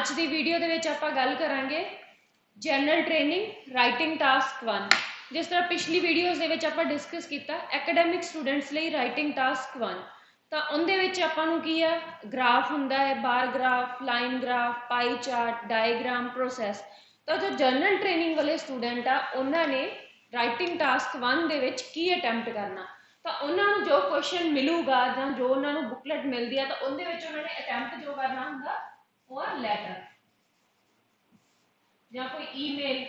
ਅੱਜ ਦੀ ਵੀਡੀਓ ਦੇ ਵਿੱਚ ਆਪਾਂ ਗੱਲ ਕਰਾਂਗੇ ਜਨਰਲ ਟ੍ਰੇਨਿੰਗ ਰਾਈਟਿੰਗ ਟਾਸਕ 1। ਜਿਸ ਤਰ੍ਹਾਂ ਪਿਛਲੀ ਵੀਡੀਓਜ਼ ਦੇ ਵਿੱਚ ਆਪਾਂ ਡਿਸਕਸ ਕੀਤਾ ਐਕੈਡੈਮਿਕ ਸਟੂਡੈਂਟਸ ਲਈ ਰਾਈਟਿੰਗ ਟਾਸਕ 1, ਤਾਂ ਉਹਦੇ ਵਿੱਚ ਆਪਾਂ ਨੂੰ ਕੀ ਆ, ਗ੍ਰਾਫ ਹੁੰਦਾ ਹੈ, ਬਾਰ ਗ੍ਰਾਫ, ਲਾਈਨ ਗ੍ਰਾਫ, ਪਾਈ ਚਾਰਟ, ਡਾਇਗ੍ਰਾਮ, ਪ੍ਰੋਸੈਸ। ਤਾਂ ਜੋ ਜਨਰਲ ਟ੍ਰੇਨਿੰਗ ਵਾਲੇ ਸਟੂਡੈਂਟ ਆ ਉਹਨਾਂ ਨੇ ਰਾਈਟਿੰਗ ਟਾਸਕ 1 ਦੇ ਵਿੱਚ ਕੀ ਅਟੈਂਪਟ ਕਰਨਾ, ਤਾਂ ਉਹਨਾਂ ਨੂੰ ਜੋ ਕੁਐਸਚਨ ਮਿਲੂਗਾ ਜਾਂ ਜੋ ਉਹਨਾਂ ਨੂੰ ਬੁਕਲੇਟ ਮਿਲਦੀ ਆ ਤਾਂ ਉਹਦੇ ਵਿੱਚ ਉਹਨਾਂ ਨੇ ਅਟੈਂਪਟ ਜੋ ਕਰਨਾ ਹੁੰਦਾ ਉਹ ਆ ਲੈਟਰ ਜਾਂ ਕੋਈ ईमेल।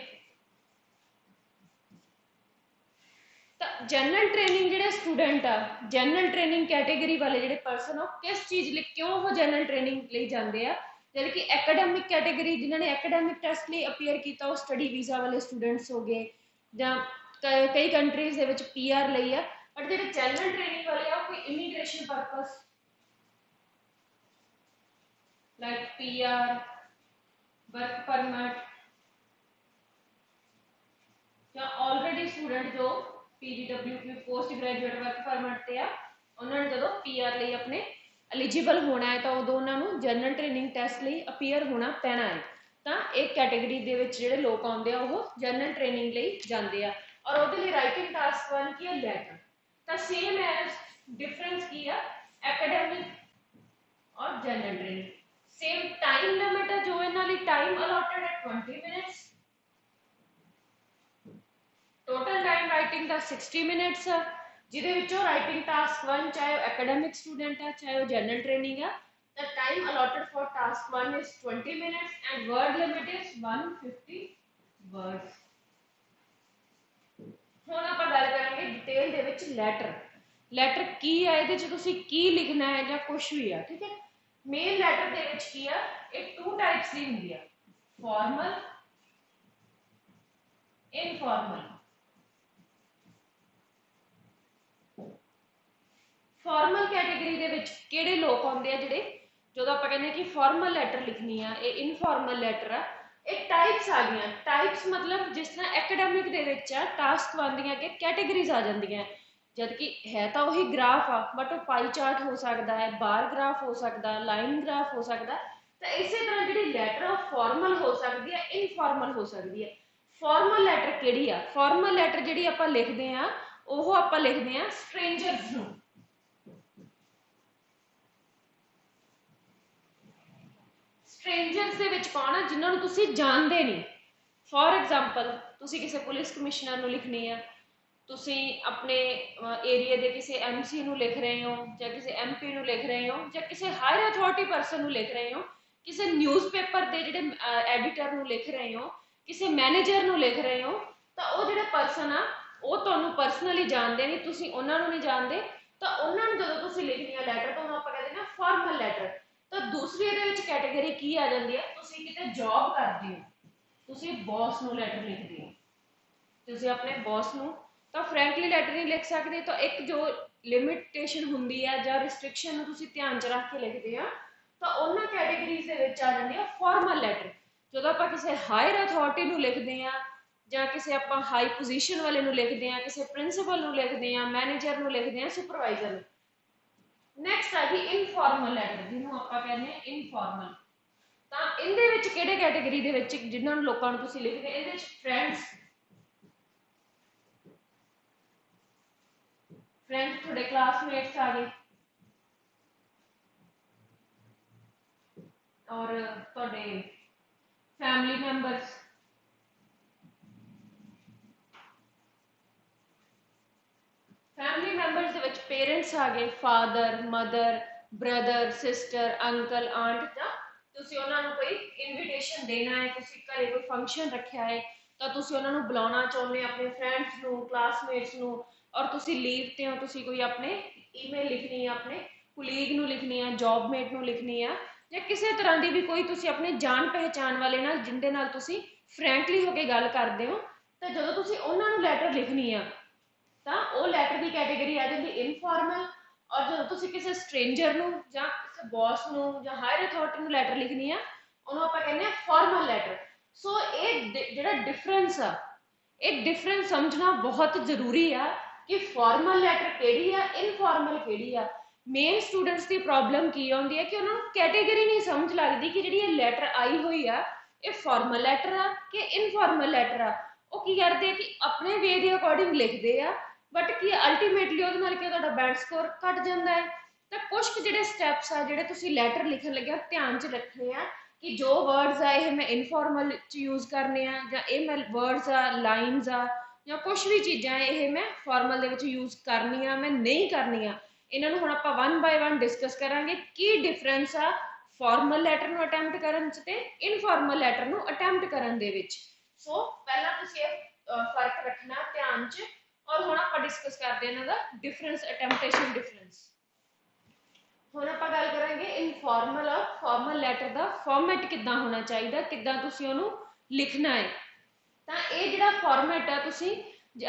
ਤਾਂ ਜਨਰਲ ਟ੍ਰੇਨਿੰਗ ਜਿਹੜੇ ਸਟੂਡੈਂਟ ਆ, ਜਨਰਲ ਟ੍ਰੇਨਿੰਗ ਕੈਟੇਗਰੀ ਵਾਲੇ ਜਿਹੜੇ ਪਰਸਨ ਆ, ਕਿਸ ਚੀਜ਼ ਲਈ ਕਿਉਂ ਉਹ ਜਨਰਲ ਟ੍ਰੇਨਿੰਗ ਲਈ ਜਾਂਦੇ ਆ, ਜਦ ਕਿ ਐਕੈਡੈਮਿਕ ਕੈਟੇਗਰੀ ਜਿਨ੍ਹਾਂ ਨੇ ਐਕੈਡੈਮਿਕ ਟੈਸਟ ਲਈ ਅਪੀਅਰ ਕੀਤਾ ਉਹ ਸਟੱਡੀ ਵੀਜ਼ਾ ਵਾਲੇ ਸਟੂਡੈਂਟਸ ਹੋ ਗਏ ਜਾਂ ਕਈ ਕੰਟਰੀਜ਼ ਦੇ ਵਿੱਚ PR ਲਈ ਆ। ਬਟ ਜਿਹੜੇ ਜਨਰਲ ਟ੍ਰੇਨਿੰਗ ਵਾਲੇ ਆ ਉਹ ਕੋਈ immigration purpose like PR, work permit ਜਾਂ ਆਲਰੇਡੀ ਸਟੂਡੈਂਟ ਜੋ PGW post graduate work permit ਤੇ ਆ, ਉਹਨਾਂ ਨੇ ਜਦੋਂ PR ਲਈ ਆਪਣੇ ਐਲੀਜੀਬਲ ਹੋਣਾ ਹੈ ਤਾਂ ਉਦੋਂ ਉਹਨਾਂ ਨੂੰ ਜਨਰਲ ਟ੍ਰੇਨਿੰਗ ਟੈਸਟ ਲਈ ਅਪੀਅਰ ਹੋਣਾ ਪੈਣਾ ਹੈ। ਤਾਂ ਇੱਕ ਕੈਟੇਗਰੀ ਦੇ ਵਿੱਚ ਜਿਹੜੇ ਲੋਕ ਆਉਂਦੇ ਆ ਉਹ ਜਨਰਲ ਟ੍ਰੇਨਿੰਗ ਲਈ ਜਾਂਦੇ ਆ ਔਰ ਉਹਦੇ ਲਈ ਰਾਈਟਿੰਗ ਟਾਸਕ 1 ਕੀ ਹੈ, ਲੈਟਰ। ਤਾਂ ਸੇਮ ਐਜ਼ ਡਿਫਰੈਂਸ ਕੀ ਆ ਐਕੈਡੈਮਿਕ ਔਰ general training. Same time limit है जो इन्हां लई टाइम अलॉटेड है 20 मिनट्स, टोटल टाइम राइटिंग का 60 मिनट्स है, जिहदे विचों राइटिंग टास्क 1 चाहे एकेडमिक स्टूडेंट है चाहे जनरल ट्रेनिंग है, the time allotted for task 1 is 20 minutes and word limit is 150 words। ਹੁਣ ਆਪਾਂ ਗੱਲ ਕਰਾਂਗੇ ਡਿਟੇਲ ਦੇ ਵਿੱਚ ਲੈਟਰ ਕੀ ਹੈ, ਇਹਦੇ ਚ ਤੁਸੀਂ ਕੀ ਲਿਖਣਾ ਹੈ ਜਾਂ ਕੁਝ ਵੀ ਆ, ਠੀਕ ਹੈ। ਮੇਨ ਲੈਟਰ ਦੇ ਵਿੱਚ ਕੀ ਆ, ਇਹ 2 ਟਾਈਪਸ ਦੀ ਹੁੰਦੀ ਆ, ਫਾਰਮਲ, ਇਨਫਾਰਮਲ। ਫਾਰਮਲ ਕੈਟੇਗਰੀ ਦੇ ਵਿੱਚ ਕਿਹੜੇ ਲੋਕ ਆਉਂਦੇ ਆ, ਜਿਹੜੇ ਜਦੋਂ ਆਪਾਂ ਕਹਿੰਦੇ ਕਿ ਫਾਰਮਲ ਲੈਟਰ ਲਿਖਣੀ ਆ, ਇਹ ਇਨਫਾਰਮਲ ਲੈਟਰ ਆ, ਇਹ ਟਾਈਪਸ ਆ ਗਈਆਂ। ਟਾਈਪਸ ਮਤਲਬ ਜਿਸ ਤਰ੍ਹਾਂ ਐਕੈਡੈਮਿਕ ਦੇ ਵਿੱਚ ਆ ਟਾਸਕ ਆਉਂਦੀਆਂ ਕਿ ਕੈਟੇਗਰੀਜ਼ ਆ ਜਾਂਦੀਆਂ, जद कि है तो वही ग्राफ आ बट वो पाई चार्ट हो सकता है, बार ग्राफ हो सकता, लाइन ग्राफ हो सकता। तो इस तरह जी लैटर फॉर्मल हो सकती है, इनफॉर्मल हो सकती है। फॉर्मल लैटर केड़ी आ, फॉर्मल लैटर जी आप लिखते हैं वो आप लिखते हैं स्ट्रेंजर्स नूं। स्ट्रेंजर्स दे विच कौन है, जिन्होंने तुसी जानते नहीं। फॉर एग्जाम्पल तुसी किसी पुलिस कमिश्नर नूं लिखनी है, ਤੁਸੀਂ ਆਪਣੇ ਏਰੀਆ ਦੇ ਕਿਸੇ MC ਨੂੰ ਲਿਖ ਰਹੇ ਹੋ ਜਾਂ ਕਿਸੇ MP ਨੂੰ ਲਿਖ ਰਹੇ ਹੋ ਜਾਂ ਕਿਸੇ ਹਾਇਰ ਅਥਾਰਟੀ ਪਰਸਨ ਨੂੰ ਲਿਖ ਰਹੇ ਹੋ, ਕਿਸੇ ਨਿਊਜ਼ਪੇਪਰ ਦੇ ਜਿਹੜੇ ਐਡੀਟਰ ਨੂੰ ਲਿਖ ਰਹੇ ਹੋ, ਕਿਸੇ ਮੈਨੇਜਰ ਨੂੰ ਲਿਖ ਰਹੇ ਹੋ, ਤਾਂ ਉਹ ਜਿਹੜਾ ਪਰਸਨ ਆ ਉਹ ਤੁਹਾਨੂੰ ਪਰਸਨਲੀ ਜਾਣਦੇ ਨਹੀਂ, ਤੁਸੀਂ ਉਹਨਾਂ ਨੂੰ ਨਹੀਂ ਜਾਣਦੇ। ਤਾਂ ਉਹਨਾਂ ਨੂੰ ਜਦੋਂ ਤੁਸੀਂ ਲਿਖਣੀ ਆ ਲੈਟਰ ਤਾਂ ਉਹਨੂੰ ਆਪਾਂ ਕਹਿੰਦੇ ਨਾ ਫਾਰਮਲ ਲੈਟਰ। ਤਾਂ ਦੂਸਰੀ ਇਹਦੇ ਵਿੱਚ ਕੈਟੇਗਰੀ ਕੀ ਆ ਜਾਂਦੀ ਹੈ, ਤੁਸੀਂ ਕਿਤੇ ਜੌਬ ਕਰਦੇ ਹੋ, ਤੁਸੀਂ ਬੌਸ ਨੂੰ ਲੈਟਰ ਲਿਖਦੇ ਹੋ, ਤੁਸੀਂ ਆਪਣੇ ਬੌਸ ਨੂੰ ਤਾਂ ਫਰੈਂਕਲੀ ਲੈਟਰ ਨਹੀਂ ਲਿਖ ਸਕਦੇ। ਤਾਂ ਇੱਕ ਜੋ ਲਿਮਿਟੇਸ਼ਨ ਹੁੰਦੀ ਹੈ ਜਾਂ ਰਿਸਟ੍ਰਿਕਸ਼ਨ ਨੂੰ ਤੁਸੀਂ ਧਿਆਨ 'ਚ ਰੱਖ ਕੇ ਲਿਖਦੇ ਆ ਤਾਂ ਉਹਨਾਂ ਕੈਟੇਗਰੀਜ਼ ਦੇ ਵਿੱਚ ਆ ਜਾਂਦੀ ਆ ਫਾਰਮਲ ਲੈਟਰ। ਜਦੋਂ ਆਪਾਂ ਕਿਸੇ ਹਾਇਰ ਅਥਾਰਟੀ ਨੂੰ ਲਿਖਦੇ ਆ ਜਾਂ ਕਿਸੇ ਆਪਾਂ ਹਾਈ ਪੋਜੀਸ਼ਨ ਵਾਲੇ ਨੂੰ ਲਿਖਦੇ ਆ, ਕਿਸੇ ਪ੍ਰਿੰਸੀਪਲ ਨੂੰ ਲਿਖਦੇ ਆ, ਮੈਨੇਜਰ ਨੂੰ ਲਿਖਦੇ ਆ, ਸੁਪਰਵਾਈਜ਼ਰ ਨੂੰ। ਨੈਕਸਟ ਆ ਗਈ ਇਨਫਾਰਮਲ ਲੈਟਰ, ਜਿਹਨੂੰ ਆਪਾਂ ਕਹਿੰਦੇ ਆ ਇਨਫਾਰਮਲ। ਤਾਂ ਇਹਦੇ ਵਿੱਚ ਕਿਹੜੇ ਕੈਟੇਗਰੀ ਦੇ ਵਿੱਚ ਜਿਨ੍ਹਾਂ ਨੂੰ ਲੋਕਾਂ ਨੂੰ ਤੁਸੀਂ ਲਿਖਦੇ, ਇਹਦੇ ਵਿੱਚ ਫਰੈਂਡਸ, फ्रेंड्स थोड़े क्लासमेट्स आ गए और थोड़े फैमिली मैंबर्स, फैमिली मैंबर्स दे विच पेरेंट्स आ गए, father, mother, brother, sister, uncle, aunt. जां तुसीं उन्हां नूं कोई इनविटेशन देना है, तुसीं घरे कोई फंक्शन रखिया है तो तुसीं उन्हां नूं बुलाउणा चाहुंदे अपने फ्रेंड्स नूं, क्लासमेट्स नूं, और तुसी लीव ते हो, तुसी कोई अपने ईमेल लिखनी है, अपने कुलीग नूं लिखनी है, जॉबमेट नूं लिखनी है, या किसी तरह की भी कोई तुसी अपने जान पहचान वाले नाल जिंदे नाल तुसी फ्रैंकली होकर गल करते हो, तो जो तुसी उन्हां नूं लैटर लिखनी है तो वो लैटर की कैटेगरी आ जाती इनफॉर्मल। और जो तुसी किसी स्ट्रेंजर नूं जां किसी बॉस नूं जां हायर अथॉरिटी नूं लैटर लिखनी है उन्होंने आपां कहने फॉर्मल लैटर। सो ये जिहड़ा डिफरेंस आ, ये डिफरेंस समझना बहुत जरूरी है कि फॉर्मल लैटर केड़ी है, इनफॉर्मल केड़ी है। ਮੇਨ ਸਟੂਡੈਂਟਸ ਦੀ ਪ੍ਰੋਬਲਮ ਕੀ ਆਉਂਦੀ ਹੈ ਕਿ ਉਹਨਾਂ ਨੂੰ ਕੈਟੇਗਰੀ ਨਹੀਂ ਸਮਝ ਲੱਗਦੀ ਕਿ ਜਿਹੜੀ ਇਹ ਲੈਟਰ ਆਈ ਹੋਈ ਆ ਇਹ ਫਾਰਮਲ ਲੈਟਰ ਆ ਕਿ ਇਨਫਾਰਮਲ ਲੈਟਰ ਆ। ਉਹ ਕੀ ਕਰਦੇ ਆ ਕਿ ਆਪਣੇ ਵੇ ਦੇ ਅਕੋਰਡਿੰਗ ਲਿਖਦੇ ਆ, ਬਟ ਕੀ ਅਲਟੀਮੇਟਲੀ ਉਹਦੇ ਨਾਲ ਕੀ ਤੁਹਾਡਾ ਬੈਂਡ ਸਕੋਰ ਘਟ ਜਾਂਦਾ ਹੈ। ਤਾਂ ਕੁਝ ਕੁ ਜਿਹੜੇ ਸਟੈਪਸ ਆ ਜਿਹੜੇ ਤੁਸੀਂ ਲੈਟਰ ਲਿਖਣ ਲੱਗਿਆ ਧਿਆਨ 'ਚ ਰੱਖਣੇ ਆ ਕਿ ਜੋ ਵਰਡਸ ਆ ਇਹ ਮੈਂ ਇਨਫਾਰਮਲ 'ਚ ਯੂਜ਼ ਕਰਨੇ ਆ, ਜਾਂ ਇਹ ਮੈਂ ਵਰਡਸ ਆ, ਲਾਈਨਸ ਆ, ਜਾਂ ਕੁਝ ਵੀ ਚੀਜ਼ਾਂ ਇਹ ਮੈਂ ਫਾਰਮਲ ਦੇ ਵਿੱਚ ਯੂਜ਼ ਕਰਨੀਆਂ ਮੈਂ ਨਹੀਂ ਕਰਨੀਆਂ। ਇਹਨਾਂ ਨੂੰ ਹੁਣ ਆਪਾਂ 1 ਬਾਏ 1 ਡਿਸਕਸ ਕਰਾਂਗੇ ਕੀ ਡਿਫਰੈਂਸ ਆ ਫਾਰਮਲ ਲੈਟਰ ਨੂੰ ਅਟੈਂਪਟ ਕਰਨ 'ਚ ਤੇ ਇਨਫਾਰਮਲ ਲੈਟਰ ਨੂੰ ਅਟੈਂਪਟ ਕਰਨ ਦੇ ਵਿੱਚ। ਸੋ ਪਹਿਲਾਂ ਤੁਸੀਂ ਇਹ ਫਰਕ ਰੱਖਣਾ ਧਿਆਨ 'ਚ, ਔਰ ਹੁਣ ਆਪਾਂ ਡਿਸਕਸ ਕਰਦੇ ਇਹਨਾਂ ਦਾ ਡਿਫਰੈਂਸ, ਅਟੈਂਪਟੇਸ਼ਨ ਡਿਫਰੈਂਸ। ਹੁਣ ਆਪਾਂ ਗੱਲ ਕਰਾਂਗੇ ਇਨਫਾਰਮਲ ਔਰ ਫਾਰਮਲ ਲੈਟਰ ਦਾ ਫਾਰਮੈਟ ਕਿੱਦਾਂ ਹੋਣਾ ਚਾਹੀਦਾ, ਕਿੱਦਾਂ ਤੁਸੀਂ ਉਹਨੂੰ ਲਿਖਣਾ ਹੈ। ਤਾਂ ਇਹ ਜਿਹੜਾ ਫਾਰਮੈਟ ਆ, ਤੁਸੀਂ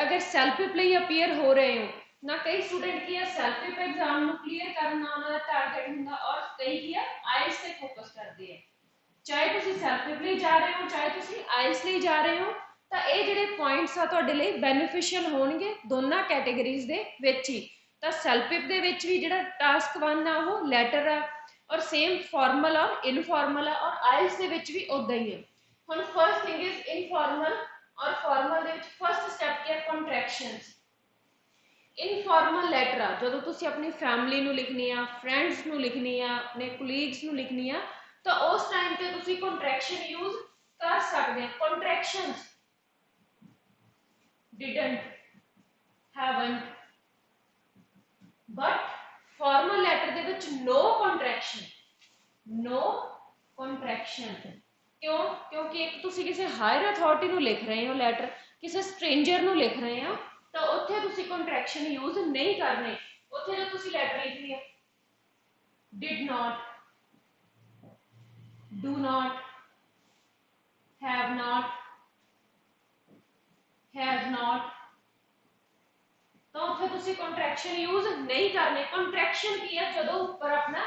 ਅਗਰ ਸੈਲਫ ਪਿਪ ਲਈ ਅਪੀਅਰ ਹੋ ਰਹੇ ਹੋ ਨਾ, ਕਈ ਸਟੂਡੈਂਟ ਕੀ ਆ ਸੈਲਫ ਪਿਪ ਐਗਜ਼ਾਮ ਨੂੰ ਕਲੀਅਰ ਕਰਨਾ ਉਹਨਾਂ ਦਾ ਟਾਰਗੇਟ ਹੁੰਦਾ, ਔਰ ਕਈ ਕੀ ਆ ਆਈਲਟਸ ਤੇ ਫੋਕਸ ਕਰਦੇ ਆ। ਚਾਹੇ ਤੁਸੀਂ ਸੈਲਫ ਪਿਪ ਲਈ ਜਾ ਰਹੇ ਹੋ, ਚਾਹੇ ਤੁਸੀਂ ਆਈਲਟਸ ਲਈ ਜਾ ਰਹੇ ਹੋ, ਤਾਂ ਇਹ ਜਿਹੜੇ ਪੁਆਇੰਟਸ ਆ ਤੁਹਾਡੇ ਲਈ ਬੈਨੀਫੀਸ਼ੀਅਲ ਹੋਣਗੇ ਦੋਨਾਂ ਕੈਟੇਗਰੀਜ਼ ਦੇ ਵਿੱਚ ਹੀ। ਤਾਂ ਸੈਲਫ ਪਿਪ ਦੇ ਵਿੱਚ ਵੀ ਜਿਹੜਾ ਟਾਸਕ 1 ਆ ਉਹ ਲੈਟਰ ਆ, ਔਰ ਸੇਮ ਫਾਰਮਲ ਔਰ ਇਨਫਾਰਮਲ ਆ, ਔਰ ਆਈਲਟਸ ਦੇ ਵਿੱਚ ਵੀ ਉਦਾਂ ਹੀ ਆ। ਹੁਣ ਫਰਸਟ ਥਿੰਗ ਇਜ਼ ਇਨਫਾਰਮਲ ਔਰ ਫਾਰਮਲ ਦੇ ਵਿੱਚ ਫਰਸਟ ਸਟੈਪ ਕੀ ਹੈ ਕੰਟਰੈਕਸ਼ਨਸ। ਇਨਫਾਰਮਲ ਲੈਟਰ ਆ ਜਦੋਂ ਤੁਸੀਂ ਆਪਣੀ ਫੈਮਿਲੀ ਨੂੰ ਲਿਖਣੀ ਆ, ਫਰੈਂਡਸ ਨੂੰ ਲਿਖਣੀ ਆ, ਆਪਣੇ ਕੋਲੀਗਸ ਨੂੰ ਲਿਖਣੀ ਆ, ਤਾਂ ਉਸ ਟਾਈਮ ਤੇ ਤੁਸੀਂ ਕੰਟਰੈਕਸ਼ਨ ਯੂਜ਼ ਕਰ ਸਕਦੇ ਆ। ਕੰਟਰੈਕਸ਼ਨਸ didn't, haven't, but formal letter ਦੇ ਵਿੱਚ no contraction, no contraction। ਕਿਉਂ? ਕਿਉਂਕਿ ਇੱਕ ਤੁਸੀਂ ਕਿਸੇ ਹਾਇਰ ਅਥਾਰਟੀ ਨੂੰ ਲਿਖ ਰਹੇ ਹੋ ਲੈਟਰ, ਕਿਸੇ ਸਟ੍ਰੇਂਜਰ ਨੂੰ ਲਿਖ ਰਹੇ ਹੋ, ਤਾਂ ਉੱਥੇ ਤੁਸੀਂ ਕੰਟਰੈਕਸ਼ਨ ਯੂਜ਼ ਨਹੀਂ ਕਰਨੇ। ਉੱਥੇ ਜੋ ਤੁਸੀਂ ਲੈਟਰ ਲਿਖਣੀ ਹੈ did not, do not, have not, has not, ਤਾਂ ਉੱਥੇ ਤੁਸੀਂ ਕੰਟਰੈਕਸ਼ਨ ਯੂਜ਼ ਨਹੀਂ ਕਰਨੇ। ਕੰਟਰੈਕਸ਼ਨ ਕੀ ਹੈ? ਜਦੋਂ ਉੱਪਰ ਆਪਣਾ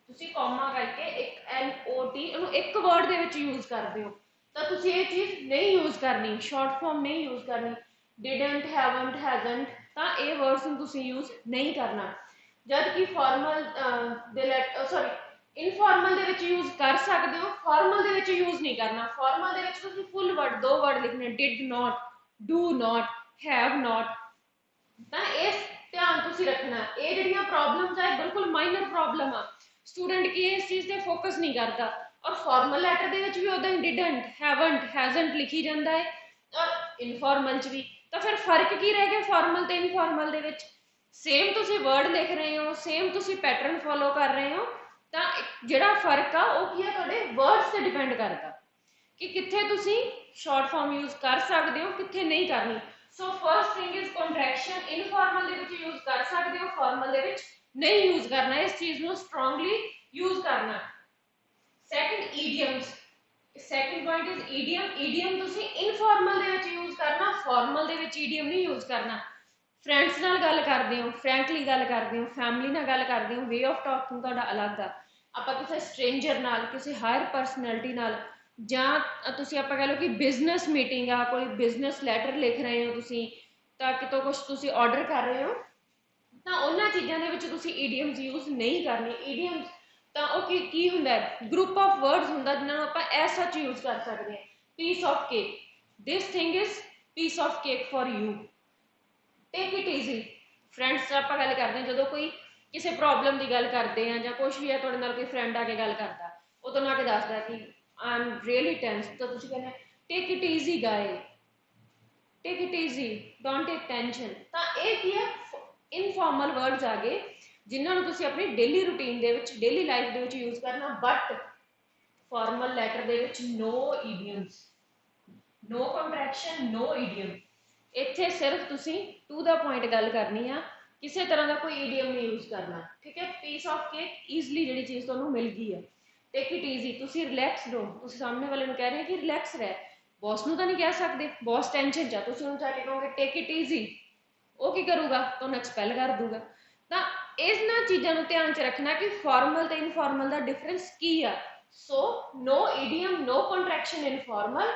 ਤੁਸੀਂ ਕੌਮਾ ਕਰਕੇ ਇੱਕ NOT ਇਹਨੂੰ ਇੱਕ ਵਰਡ ਦੇ ਵਿੱਚ ਯੂਜ਼ ਕਰਦੇ ਹੋ, ਤਾਂ ਤੁਸੀਂ ਇਹ ਚੀਜ਼ ਨਹੀਂ ਯੂਜ਼ ਕਰਨੀ, ਸ਼ਾਰਟ ਫਾਰਮ ਨਹੀਂ ਯੂਜ਼ ਕਰਨੀ। didn't, haven't, hasn't, ਤਾਂ ਇਹ ਵਰਡਸ ਨੂੰ ਤੁਸੀਂ ਯੂਜ਼ ਨਹੀਂ ਕਰਨਾ। ਜਦ ਕਿ ਫਾਰਮਲ ਇਨਫਾਰਮਲ ਦੇ ਵਿੱਚ ਯੂਜ਼ ਕਰ ਸਕਦੇ ਹੋ, ਫਾਰਮਲ ਦੇ ਵਿੱਚ ਯੂਜ਼ ਨਹੀਂ ਕਰਨਾ। ਫਾਰਮਲ ਦੇ ਵਿੱਚ ਤੁਸੀਂ ਫੁੱਲ ਵਰਡ, 2 ਵਰਡ ਲਿਖਣੇ, did not, do not, have not। ਤਾਂ ਇਸ ਧਿਆਨ ਤੁਸੀਂ ਰੱਖਣਾ। ਇਹ ਜਿਹੜੀਆਂ ਪ੍ਰੋਬਲਮਸ ਆ ਬਿਲਕੁਲ ਮਾਈਨਰ ਪ੍ਰੋਬਲਮ ਆ, ਸਟੂਡੈਂਟ ਕੀ ਇਸ ਚੀਜ਼ ਤੇ ਫੋਕਸ ਨਹੀਂ ਕਰਦਾ। ਔਰ ਫਾਰਮਲ ਲੈਟਰ ਦੇ ਵਿੱਚ ਵੀ ਉਦਾਂ ਹੀ didn't, haven't, hasn't ਲਿਖੀ ਜਾਂਦਾ ਹੈ, ਔਰ ਇਨਫਾਰਮਲ ਚ ਵੀ। ਤਾਂ ਫਿਰ ਫਰਕ ਕੀ ਰਹਿ ਗਿਆ ਫਾਰਮਲ ਤੇ ਇਨਫਾਰਮਲ ਦੇ ਵਿੱਚ? ਸੇਮ ਤੁਸੀਂ ਵਰਡ ਲਿਖ ਰਹੇ ਹੋ, ਸੇਮ ਤੁਸੀਂ ਪੈਟਰਨ ਫੋਲੋ ਕਰ ਰਹੇ ਹੋ, ਤਾਂ ਜਿਹੜਾ ਫਰਕ ਆ ਉਹ ਕੀ ਹੈ ਤੁਹਾਡੇ ਵਰਡਸ ਤੇ ਡਿਪੈਂਡ ਕਰਦਾ ਕਿ ਕਿੱਥੇ ਤੁਸੀਂ ਸ਼ਾਰਟ ਫਾਰਮ ਯੂਜ਼ ਕਰ ਸਕਦੇ ਹੋ, ਕਿੱਥੇ ਨਹੀਂ ਕਰਨੀ। ਸੋ first thing is contraction. Informal ਦੇ ਵਿੱਚ ਯੂਜ਼ ਕਰ ਸਕਦੇ ਹੋ, ਫਾਰਮਲ ਦੇ ਵਿੱਚ ਨਹੀਂ ਯੂਜ਼ ਕਰਨਾ। ਇਸ ਚੀਜ਼ ਨੂੰ ਸਟਰੋਂਗਲੀ ਯੂਜ਼ ਕਰਨਾ। Second, idioms. Second point is idiom. Idiom ਤੁਸੀਂ ਇਨਫਾਰਮਲ ਦੇ ਵਿੱਚ ਯੂਜ਼ ਕਰਨਾ, ਫਾਰਮਲ ਦੇ ਵਿੱਚ ਈਡੀਅਮ ਨਹੀਂ ਯੂਜ਼ ਕਰਨਾ। ਫਰੈਂਡਸ ਨਾਲ ਗੱਲ ਕਰਦੇ ਹੋ, ਫਰੈਂਕਲੀ ਗੱਲ ਕਰਦੇ ਹੋ, ਫੈਮਿਲੀ ਨਾਲ ਗੱਲ ਕਰਦੇ ਹੋ, ਵੇ ਆਫ ਟਾਕਿੰਗ ਤੁਹਾਡਾ ਅਲੱਗ ਆ। ਆਪਾਂ ਕਿਸੇ ਸਟ੍ਰੇਂਜਰ ਨਾਲ, ਕਿਸੇ ਹਾਇਰ ਪਰਸਨੈਲਿਟੀ ਨਾਲ, ਜਾਂ ਤੁਸੀਂ ਆਪਾਂ ਕਹ ਲਓ ਕਿ ਬਿਜ਼ਨਸ ਮੀਟਿੰਗ ਆ, ਕੋਈ ਬਿਜ਼ਨਸ ਲੈਟਰ ਲਿਖ ਰਹੇ ਹੋ ਤੁਸੀਂ, ਤਾਂ ਕਿਤੋਂ ਕੁਝ ਤੁਸੀਂ ਆਰਡਰ ਕਰ ਰਹੇ ਹੋ, ਤਾਂ ਉਹਨਾਂ ਚੀਜ਼ਾਂ ਦੇ ਵਿੱਚ ਤੁਸੀਂ ਈਡੀਅਮਸ ਯੂਜ਼ ਨਹੀਂ ਕਰਨੇ। ਈਡੀਅਮਸ ਤਾਂ ਉਹ ਕੀ ਹੁੰਦਾ, ਗਰੁੱਪ ਆਫ ਵਰਡਸ ਹੁੰਦਾ ਜਿਨ੍ਹਾਂ ਨੂੰ ਆਪਾਂ ਐਸ ਸੱਚ ਯੂਜ਼ ਕਰ ਸਕਦੇ ਹਾਂ। Piece of cake, this thing is piece of cake for you. Take it easy. Friends ਆਪਾਂ ਗੱਲ ਕਰਦੇ ਹਾਂ, ਜਦੋਂ ਕੋਈ ਕਿਸੇ ਪ੍ਰੋਬਲਮ ਦੀ ਗੱਲ ਕਰਦੇ ਆ, ਜਾਂ ਕੁਝ ਵੀ ਹੈ ਤੁਹਾਡੇ ਨਾਲ ਕੋਈ ਫਰੈਂਡ ਆ ਕੇ ਗੱਲ ਕਰਦਾ, ਉਹ ਤੁਹਾਨੂੰ ਆ ਕੇ ਦੱਸਦਾ ਕਿ ਆਈ ਐਮ ਰੀਅਲੀ ਟੈਂਸ, ਤਾਂ ਤੁਸੀਂ ਕਹਿੰਦੇ ਟੇਕ ਇਟ ਈਜ਼ੀ ਗਾਏ, take it easy, don't take tension. ਤਾਂ ਇਹ ਕੀ ਹੈ, ਇਨਫਾਰਮਲ ਵਰਡਸ ਆ ਗਏ ਜਿਨ੍ਹਾਂ ਨੂੰ ਤੁਸੀਂ ਆਪਣੀ ਡੇਲੀ ਰੂਟੀਨ ਦੇ ਵਿੱਚ, ਡੇਲੀ ਲਾਈਫ ਦੇ ਵਿੱਚ ਯੂਜ਼ ਕਰਨਾ। ਬਟ ਫਾਰਮਲ ਲੈਟਰ ਦੇ ਵਿੱਚ ਨੋ ਈਡੀਅਮਸ, ਨੋ ਕੰਟਰੈਕਸ਼ਨ, ਨੋ ਈਡੀਅਮ। ਇੱਥੇ ਸਿਰਫ ਤੁਸੀਂ ਟੂ ਦਾ ਪੁਆਇੰਟ ਗੱਲ ਕਰਨੀ ਆ, ਕਿਸੇ ਤਰ੍ਹਾਂ ਦਾ ਕੋਈ ਈਡੀਅਮ ਨਹੀਂ ਯੂਜ਼ ਕਰਨਾ, ਠੀਕ ਹੈ। ਪੀਸ ਆਫ ਕੇਕ, ਈਜ਼ਲੀ ਜਿਹੜੀ ਚੀਜ਼ ਤੁਹਾਨੂੰ ਮਿਲ ਗਈ ਹੈ। ਟੇਕ ਇਟ ਈਜ਼ੀ, ਤੁਸੀਂ ਰਿਲੈਕਸਡ ਹੋ, ਤੁਸੀਂ ਸਾਹਮਣੇ ਵਾਲੇ ਨੂੰ ਕਹਿ ਰਹੇ ਕਿ ਰਿਲੈਕਸ ਰਹਿ। ਬੌਸ ਨੂੰ ਤਾਂ ਨਹੀਂ ਕਹਿ ਸਕਦੇ, ਬੌਸ ਟੈਨਸ਼ਨ ਚ ਆ, ਤੁਸੀਂ ਉਹਨੂੰ ਜਾ ਕੇ ਕਹੋਗੇ ਟੇਕ ਇਟ ਈਜ਼ੀ, ਉਹ ਕੀ ਕਰੂਗਾ, ਤੁਹਾਨੂੰ ਐਕਸਪੈਲ ਕਰ ਦੂਗਾ। ਤਾਂ ਇਹਨਾਂ ਚੀਜ਼ਾਂ ਨੂੰ ਧਿਆਨ ਚ ਰੱਖਣਾ ਕਿ ਫਾਰਮਲ ਤੇ ਇਨਫਾਰਮਲ ਦਾ ਡਿਫਰੈਂਸ ਕੀ ਆ। ਸੋ no idiom, no contraction in formal,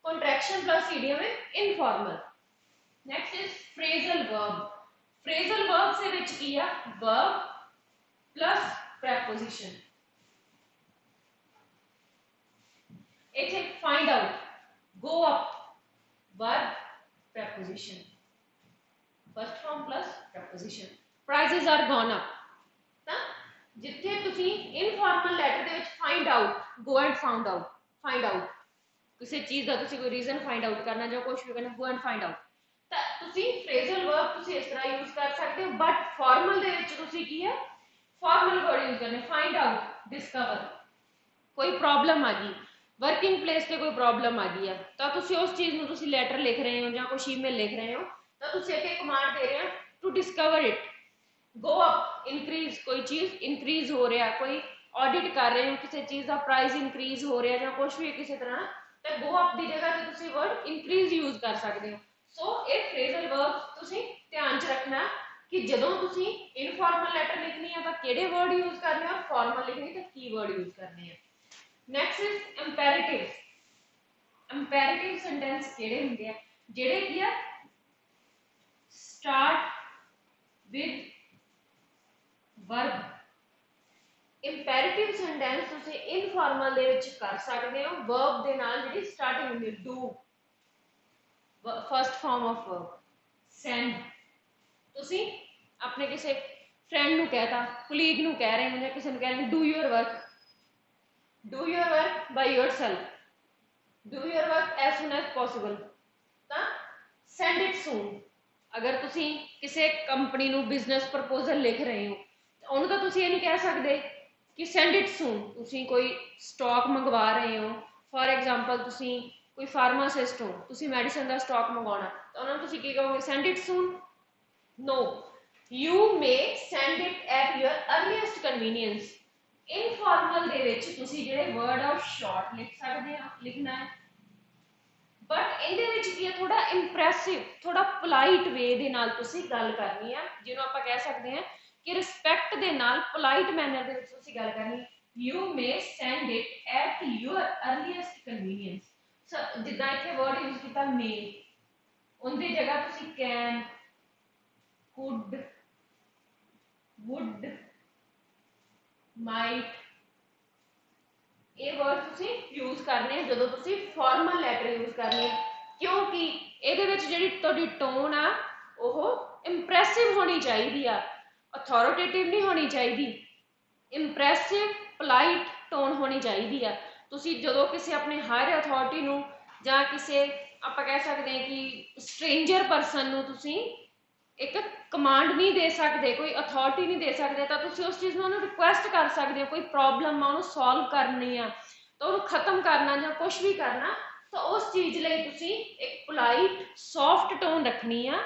contraction plus idiom in informal. Next is phrasal verb. Phrasal verbs ਦੇ ਵਿੱਚ ਕੀ ਆ verb plus preposition ਇੱਥੇ find out go up verb preposition first form plus preposition prices are gone up ਤਾਂ ਜਿੱਥੇ ਤੁਸੀਂ informal letter ਦੇ ਵਿੱਚ find out go and find out ਕਿਸੇ ਚੀਜ਼ ਦਾ ਤੁਸੀਂ ਕੋਈ ਰੀਜ਼ਨ find out ਕਰਨਾ ਜਾਂ ਕੁਝ ਵੀ ਕਰਨਾ go and find out ਤਾਂ ਤੁਸੀਂ ਫਰੇਜ਼ਲ ਵਰਬ ਤੁਸੀਂ ਇਸ ਤਰ੍ਹਾਂ ਯੂਜ਼ ਕਰ ਸਕਦੇ ਹੋ ਬਟ ਫਾਰਮਲ ਦੇ ਵਿੱਚ ਤੁਸੀਂ ਕੀ ਹੈ ਫਾਰਮਲ ਵਰਡ ਯੂਜ਼ ਕਰਨੇ find out discover ਕੋਈ ਪ੍ਰੋਬਲਮ ਆ ਗਈ वर्किंग प्लेस से कोई प्रॉब्लम आ गई है तो तुसी उस चीज़ में तुसी लेटर लिख रहे हो या कुछ ईमेल लिख रहे हो तो तुसी एक कमांड दे रहे हो to discover it go up increase कोई चीज़ इंक्रीज हो रहा कोई ऑडिट कर रहे हो किसी चीज़ का प्राइस इंक्रीज हो रहा या कुछ भी किसी तरह तो गो अप की जगह से तुसी वर्ड इंक्रीज यूज कर सकते हो सो एक फ्रेजल वर्ब तुसी ध्यान च रखना कि जदों तुसी इनफॉर्मल लेटर लिखनी है तो किहड़े वर्ड यूज करने और फॉर्मल लिखनी तो की वर्ड यूज करने हैं next is imperative imperative sentence केड़े हुंदे आ जेड़े की आ start with verb imperative sentence तुसी इनफॉर्मल दे विच कर सकदे हो वर्ब दे नाल जेड़ी स्टार्टिंग हुंदी है do first form of verb send तुसी अपने किसी फ्रेंड नु कहता कोलीग नु कह रहे हो या किसी नु कह रहे हो do your work do your work by yourself do your work as soon as possible ਤਾਂ send it soon अगर तुसी किसी कंपनी नु बिजनेस प्रपोजल लिख रहे हो ਉਹਨੂੰ ਤਾਂ ਤੁਸੀਂ ਇਹ ਨਹੀਂ ਕਹਿ ਸਕਦੇ ਕਿ send it soon ਤੁਸੀਂ ਕੋਈ ਸਟਾਕ ਮੰਗਵਾ ਰਹੇ ਹੋ ਫॉर एग्जांपल ਤੁਸੀਂ ਕੋਈ ਫਾਰਮਾਸਿਸਟ ਹੋ ਤੁਸੀਂ ਮੈਡੀਸਿਨ ਦਾ ਸਟਾਕ ਮੰਗਵਾਉਣਾ ਤਾਂ ਉਹਨਾਂ ਨੂੰ ਤੁਸੀਂ ਕੀ ਕਹੋਗੇ send it soon no you may send it at your earliest convenience informal दे विच तुसी जेडे वर्ड ऑफ शॉर्ट लिख सकते हो लिखना है बट इहदे विच की है थोड़ा इंप्रैसिव थोड़ा पोलाइट वे दे नाल तुसी गल करनी है जिन्हों आपां कह सकते हैं कि रिस्पैक्ट दे नाल पोलाइट मैनर दे विच तुसी गल करनी you may send it at your earliest convenience जिद्दां इत्थे वर्ड यूज कीता मे उनदी जगह तुसी कैन कुड वुड माइट ये वर्ड तुसी यूज करने जदों तुसी फॉर्मल लैटर यूज करने क्योंकि इहदे विच जिहड़ी तुहाडी टोन आ ओह इंप्रैसिव होनी चाहिदी आ अथॉरिटेटिव नहीं होनी चाहिदी इंप्रैसिव पोलाइट टोन होनी चाहिदी आ तुसी जदों किसी अपने हायर अथॉरिटी नूं जां किसी आपां कह सकते हैं कि स्ट्रेंजर परसन नूं तुसी एक कमांड नहीं दे सकते कोई अथॉरिटी नहीं दे सकते तो तुसी उस चीज़ में रिक्वेस्ट कर सकते हो कोई प्रॉब्लम आ सॉल्व करनी आ तो उन्हें खत्म करना या कुछ भी करना तो उस चीज़ लई तुसी एक पोलाइट सॉफ्ट टोन रखनी आ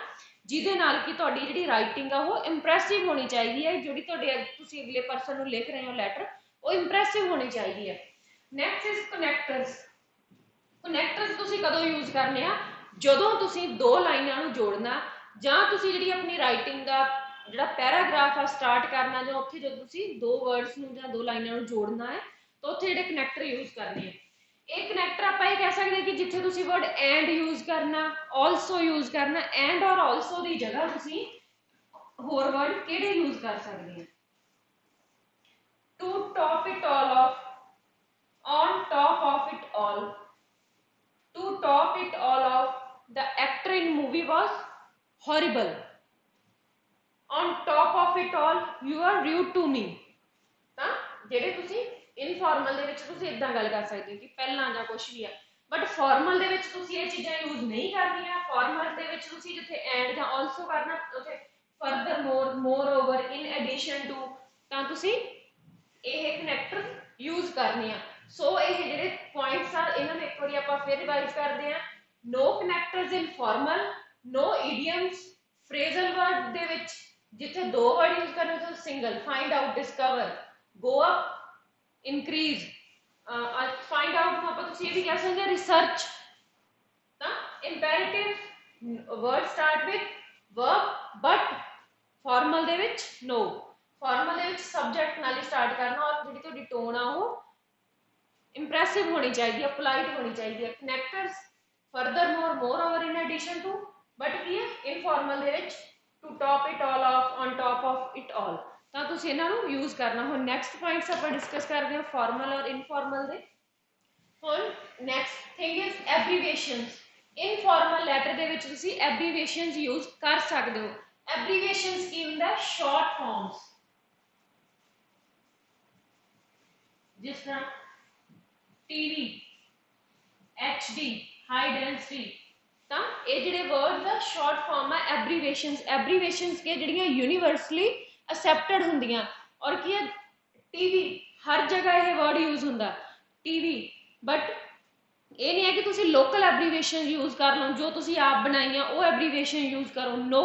जिहदे नाल कि तुहाडी जिहड़ी राइटिंग आ वो इंप्रैसिव होनी चाहिए है जिहड़ी तुहाडे तुसी अगले परसन नूं लिख रहे हो लैटर वो इंप्रैसिव होनी चाहिए है नैक्सट इज कनैक्टर्स तुसी कदों यूज करने आ जदों तुसी दो लाइनां नूं जोड़ना ਜਾਂ ਤੁਸੀਂ ਜਿਹੜੀ ਆਪਣੀ ਰਾਈਟਿੰਗ ਦਾ ਜਿਹੜਾ ਪੈਰਾਗ੍ਰਾਫ ਆ ਸਟਾਰਟ ਕਰਨਾ ਜਾਂ ਉੱਥੇ ਜਦੋਂ ਤੁਸੀਂ ਦੋ ਵਰਡਸ ਨੂੰ ਜਾਂ ਦੋ ਲਾਈਨਾਂ ਨੂੰ ਜੋੜਨਾ ਹੈ ਤਾਂ ਉੱਥੇ ਜਿਹੜੇ ਕਨੈਕਟਰ ਯੂਜ਼ ਕਰਨੇ ਆ ਇਹ ਕਨੈਕਟਰ ਆਪਾਂ ਇਹ ਕਹਿ ਸਕਦੇ ਕਿ ਜਿੱਥੇ ਤੁਸੀਂ ਵਰਡ ਐਂਡ ਯੂਜ਼ ਕਰਨਾ ਆਲਸੋ ਯੂਜ਼ ਕਰਨਾ ਐਂਡ ਔਰ ਆਲਸੋ ਦੀ ਜਗ੍ਹਾ ਤੁਸੀਂ ਹੋਰ ਵਰਡ ਕਿਹੜੇ ਯੂਜ਼ ਕਰ ਸਕਦੇ ਆ to top it all of on top of it all to top it all off the actor in movie was horrible on top of it all you are rude to me ਤਾਂ ਜਿਹੜੇ ਤੁਸੀਂ informal ਦੇ ਵਿੱਚ ਤੁਸੀਂ ਇਦਾਂ ਗੱਲ ਕਰ ਸਕਦੇ ਹੋ ਕਿ ਪਹਿਲਾਂ ਜਾਂ ਕੁਝ ਵੀ ਆ ਬਟ ਫਾਰਮਲ ਦੇ ਵਿੱਚ ਤੁਸੀਂ ਇਹ ਚੀਜ਼ਾਂ ਯੂਜ਼ ਨਹੀਂ ਕਰਨੀਆਂ ਫਾਰਮਲ ਦੇ ਵਿੱਚ ਤੁਸੀਂ ਜਿੱਥੇ ਐਂਡ ਜਾਂ ਆਲਸੋ ਕਰਨਾ ਉੱਥੇ further moreover in addition to ਤਾਂ ਤੁਸੀਂ ਇਹ ਕਨੈਕਟਰ ਯੂਜ਼ ਕਰਨੇ ਆ ਸੋ ਇਹ ਜਿਹੜੇ ਪੁਆਇੰਟਸ ਆ ਇਹਨਾਂ ਨੂੰ ਇੱਕ ਵਾਰੀ ਆਪਾਂ ਫਿਰ ਰਿਵਾਈਜ਼ ਕਰਦੇ ਆ नो ਕਨੈਕਟਰਸ ਇਨ ਫਾਰਮਲ नो ਇਡੀਅਮਸ ਫਰੇਜ਼ਲ ਵਰਡ ਦੇ ਵਿੱਚ ਜਿੱਥੇ ਦੋ ਵਰਡ ਯੂਜ਼ ਕਰਨੇ ਤਾਂ ਸਿੰਗਲ ਫਾਈਂਡ ਆਊਟ ਡਿਸਕਵਰ ਗੋ ਅਪ increase find out ਨੂੰ ਆਪਾਂ ਤੁਸੀਂ ਇਹ ਵੀ ਕਹਿ ਸਕਦੇ ਰਿਸਰਚ ਤਾਂ imperative word start with verb but formal ਦੇ ਵਿੱਚ no formal ਦੇ ਵਿੱਚ subject ਨਾਲ ਹੀ start ਕਰਨਾ ਔਰ ਜਿਹੜੀ ਤੁਹਾਡੀ ਟੋਨ ਆ ਉਹ impressive ਹੋਣੀ ਚਾਹੀਦੀ ਹੈ polite ਹੋਣੀ ਚਾਹੀਦੀ ਹੈ connectors furthermore moreover in addition to but ਕੀ ਹੈ informal ਦੇ ਵਿੱਚ to top it all off, on top of it all, ਤਾਂ ਤੁਸੀਂ ਇਹਨਾਂ ਨੂੰ यूज करना। ਹੁਣ ਨੈਕਸਟ ਪੁਆਇੰਟਸ ਆਪਾਂ ਡਿਸਕਸ ਕਰਦੇ ਹਾਂ ਫਾਰਮਲ ਔਰ ਇਨਫਾਰਮਲ ਦੇ। ਹੁਣ next thing is abbreviations. Informal letter ਦੇ ਵਿੱਚ ਤੁਸੀਂ ਐਬਰੀਵੇਸ਼ਨਸ यूज ਕਰ ਸਕਦੇ ਹੋ। ਐਬਰੀਵੇਸ਼ਨਸ ਕੀ ਹੁੰਦਾ? ਸ਼ਾਰਟ ਫਾਰਮਸ, ਜਿਸ ਤਰ੍ਹਾਂ टीवी, HD, हाई डेंसिटी, ਤਾਂ ਇਹ ਜਿਹੜੇ वर्ड ਦਾ शॉर्ट फॉर्म है एब्रीवेशंस। एब्रीवेशंस के ਜਿਹੜੀਆਂ यूनिवर्सली एक्सेप्टेड ਹੁੰਦੀਆਂ। और ਕੀ ਹੈ टीवी हर जगह ਇਹ वर्ड यूज ਹੁੰਦਾ टीवी, बट ਇਹ ਨਹੀਂ ਹੈ ਕਿ ਤੁਸੀਂ ਲੋਕਲ ਐਬਰੀਵੇਸ਼ਨ यूज ਕਰ ਲਓ ਜੋ ਤੁਸੀਂ ਆਪ ਬਣਾਈਆਂ ਉਹ ਐਬਰੀਵੇਸ਼ਨ यूज ਕਰੋ। नो,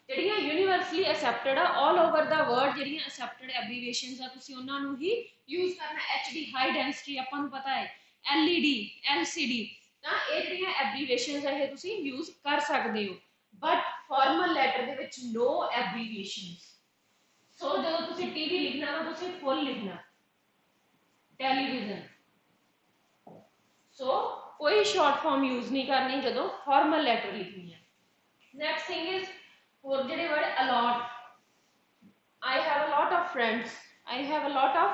ਜਿਹੜੀਆਂ यूनिवर्सली एक्सेप्टेड ਆ ऑल ओवर ਦਾ वर्ड, ਜਿਹੜੀਆਂ एक्सेप्टेड ਐਬਰੀਵੇਸ਼ਨਸ ਆ ਤੁਸੀਂ ਉਹਨਾਂ ਨੂੰ ਹੀ यूज करना। HD, हाई डेंसिटी ਆਪਾਂ ਨੂੰ ਪਤਾ ਹੈ, LED, LCD, ਤਾਂ ਇਹ ਜਿਹੜੀਆਂ ਐਬਰੀਵੇਸ਼ਨਸ ਆ ਇਹ ਤੁਸੀਂ यूज ਕਰ ਸਕਦੇ ਹੋ। ਬਟ ਫਾਰਮਲ ਲੈਟਰ ਦੇ ਵਿੱਚ नो ਐਬਰੀਵੇਸ਼ਨਸ। ਸੋ ਜਦੋਂ ਤੁਸੀਂ टीवी ਲਿਖਣਾ ਤਾਂ ਤੁਸੀਂ ਫੁੱਲ ਲਿਖਣਾ, ਟੈਲੀਵਿਜ਼ਨ। ਸੋ कोई शॉर्ट फॉर्म यूज नहीं करनी जो फॉर्मल लैटर लिखनी है। नैक्सट थिंग इज और जो word a lot. I have a lot of friends, I have a lot of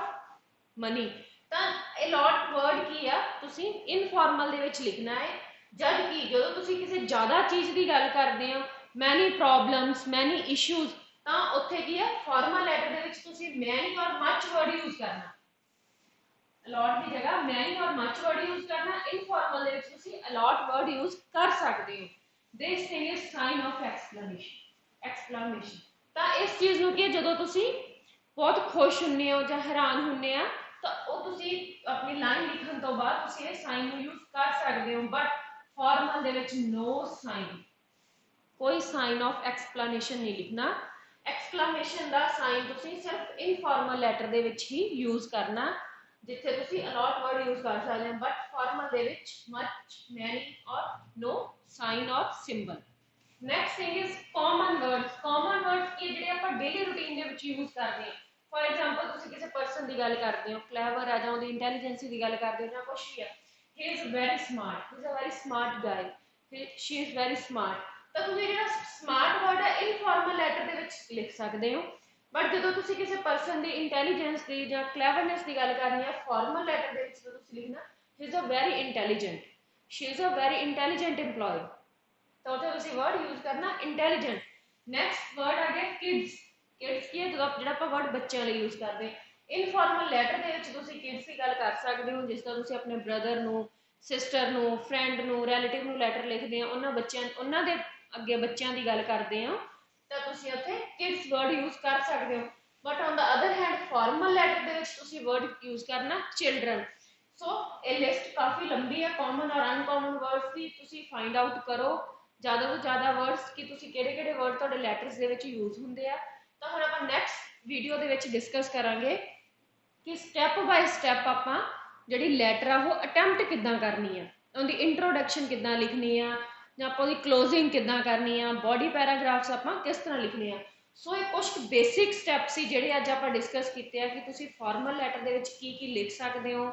money. तो अलॉट वर्ड की है तुसी इनफॉर्मल दे विच लिखना है। जब कि जो तुसी किसी ज़्यादा चीज़ की गल करते हो, मैनी प्रॉब्लम्स, मैनी इशूज़, तो उत्थे की है फॉर्मल लैटर दे विच तुसी मैनी और मच वर्ड यूज करना। अलॉट की जगह मैनी और मच वर्ड यूज करना। इनफॉर्मल दे विच तुसी अलॉट वर्ड यूज कर सकते हो। This thing is sine of explanation. Explanation ਤਾਂ ਇਸ ਚੀਜ਼ ਨੂੰ ਕਿ ਜਦੋਂ ਤੁਸੀਂ ਬਹੁਤ ਖੁਸ਼ ਹੁੰਨੇ ਹੋ ਜਾਂ ਹੈਰਾਨ ਹੁੰਨੇ ਆ ਤਾਂ ਉਹ ਤੁਸੀਂ ਆਪਣੀ ਲਾਈਨ ਲਿਖਣ ਤੋਂ ਬਾਅਦ ਤੁਸੀਂ ਇਹ ਸਾਈਨ ਨੂੰ ਯੂਜ਼ ਕਰ ਸਕਦੇ ਹੋ। ਬਟ ਫਾਰਮਲ ਦੇ ਵਿੱਚ नो ਸਾਈਨ, ਕੋਈ ਸਾਈਨ ਆਫ ਐਕਸਪਲੇਨੇਸ਼ਨ ਨਹੀਂ ਲਿਖਣਾ। ਐਕਸਕਲੇਮੇਸ਼ਨ ਦਾ ਸਾਈਨ ਤੁਸੀਂ ਸਿਰਫ ਇਨਫਾਰਮਲ ਲੈਟਰ ਦੇ ਵਿੱਚ ਹੀ ਯੂਜ਼ ਕਰਨਾ, जिथे तुसी अलॉट वर्ड यूज कर सकते हैं। But formal they which much, many और नो साइन और symbol. Next thing is common words. Common words की जिहड़े आपां डेली रूटीन दे विच यूज करते हैं। फॉर एग्जांपल तुसी किसी पर्सन की गल करते हो, क्लेवर है जां उहदी इंटैलीजेंसी की गल करते हो जां कुछ भी है, he is very smart, he is a very smart guy, she is very smart. तो तुसी जिहड़ा स्मार्ट वर्ड है इनफॉर्मल लैटर दे विच लिख सकते हो। बट जो तुसी किसी पर्सन की इंटैलीजेंस की या क्लैवरनेस की गल करनी है फॉर्मल लैटर के विच तुसी लिखना ही is a very intelligent, she is a very intelligent employ, तो उत्थे तुसी वर्ड यूज करना इंटैलीजेंट। नैक्सट वर्ड आ गया किड्स। किड्स की है जो आप वर्ड बच्चों लिए यूज करते हैं। इनफॉर्मल लैटर के विच तुसी किड्स की गल कर सकते हो, जिस तरह तुसी अपने ब्रदर नू, सिस्टर नू, फ्रेंड नू, रिलेटिव नू लैटर लिखते हैं, उन्होंने बच्चों उन्होंने दे अगे बच्चों की गल करते हैं तो तुसी उत्थे किड्स वर्ड यूज कर सकते हो। But on the other hand formal letter दे विच तुसी वर्ड यूज करना चिल्ड्रन। सो ये लिस्ट काफ़ी लंबी है कॉमन और अनकॉमन वर्ड्स की, तुसी फाइंड आउट करो ज़्यादा तो ज़्यादा वर्ड्स कि तुसी किहड़े-किहड़े वर्ड तुहाडे लैटर्स दे विच यूज हुंदे आ। तो हुण आपां नैक्सट वीडियो दे विच डिस्कस करांगे कि स्टैप बाय स्टैप आपां जिहड़ी लैटर आ वो अटैम्प्ट किद्दां करनी है, उहदी इंट्रोडक्शन किद्दां लिखनी है, ਜਾਂ ਆਪਾਂ ਉਹਦੀ ਕਲੋਜ਼ਿੰਗ ਕਿੱਦਾਂ ਕਰਨੀ ਆ, ਬॉडी ਪੈਰਾਗ੍ਰਾਫਸ ਆਪਾਂ ਕਿਸ ਤਰ੍ਹਾਂ ਲਿਖਣੇ ਆ। ਸੋ ਇਹ ਕੁਝ ਬੇਸਿਕ ਸਟੈਪ ਸੀ ਜਿਹੜੇ ਅੱਜ ਆਪਾਂ ਡਿਸਕਸ ਕੀਤੇ ਆ ਕਿ ਤੁਸੀਂ ਫਾਰਮਲ ਲੈਟਰ ਦੇ ਵਿੱਚ ਕੀ ਕੀ ਲਿਖ ਸਕਦੇ ਹੋ,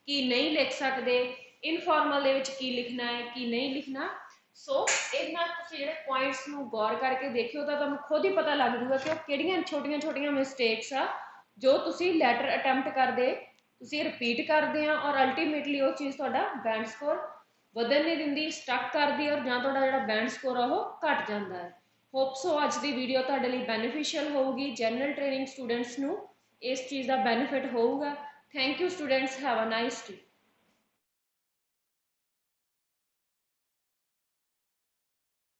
ਕੀ ਨਹੀਂ ਲਿਖ ਸਕਦੇ, ਇਨਫਾਰਮਲ ਦੇ ਵਿੱਚ ਕੀ ਲਿਖਣਾ ਹੈ, ਕੀ ਨਹੀਂ ਲਿਖਣਾ। ਸੋ ਇਹਨਾਂ ਤੁਸੀਂ ਜਿਹੜੇ ਪੁਆਇੰਟਸ ਨੂੰ ਗੌਰ ਕਰਕੇ ਦੇਖਿਓ ਤਾਂ ਤੁਹਾਨੂੰ ਖੁਦ ਹੀ ਪਤਾ ਲੱਗ ਜੂਗਾ ਕਿ ਉਹ ਕਿਹੜੀਆਂ ਛੋਟੀਆਂ ਛੋਟੀਆਂ ਮਿਸਟੇਕਸ ਆ ਜੋ ਤੁਸੀਂ ਲੈਟਰ ਅਟੈਂਪਟ ਕਰਦੇ ਤੁਸੀਂ ਰਿਪੀਟ ਕਰਦੇ ਆ ਔਰ ਅਲਟੀਮੇਟਲੀ ਉਹ ਚੀਜ਼ ਤੁਹਾਡਾ ਬੈਂਡ ਸਕੋਰ ਵਧਣ नहीं दिंदी, स्टक करती और ਜਾਂ ਤੁਹਾਡਾ ਜਿਹੜਾ ਬੈਂਡ ਸਕੋਰ ਆ ਉਹ ਘਟ ਜਾਂਦਾ ਹੈ। ਹੋਪ ਸੋ ਅੱਜ ਦੀ ਵੀਡੀਓ ਤੁਹਾਡੇ ਲਈ ਬੈਨੀਫੀਸ਼ੀਅਲ ਹੋਊਗੀ, ਜਨਰਲ ਟ੍ਰੇਨਿੰਗ ਸਟੂਡੈਂਟਸ ਨੂੰ ਇਸ ਚੀਜ਼ ਦਾ ਬੈਨੀਫਿਟ ਹੋਊਗਾ। Thank you students, have a nice day.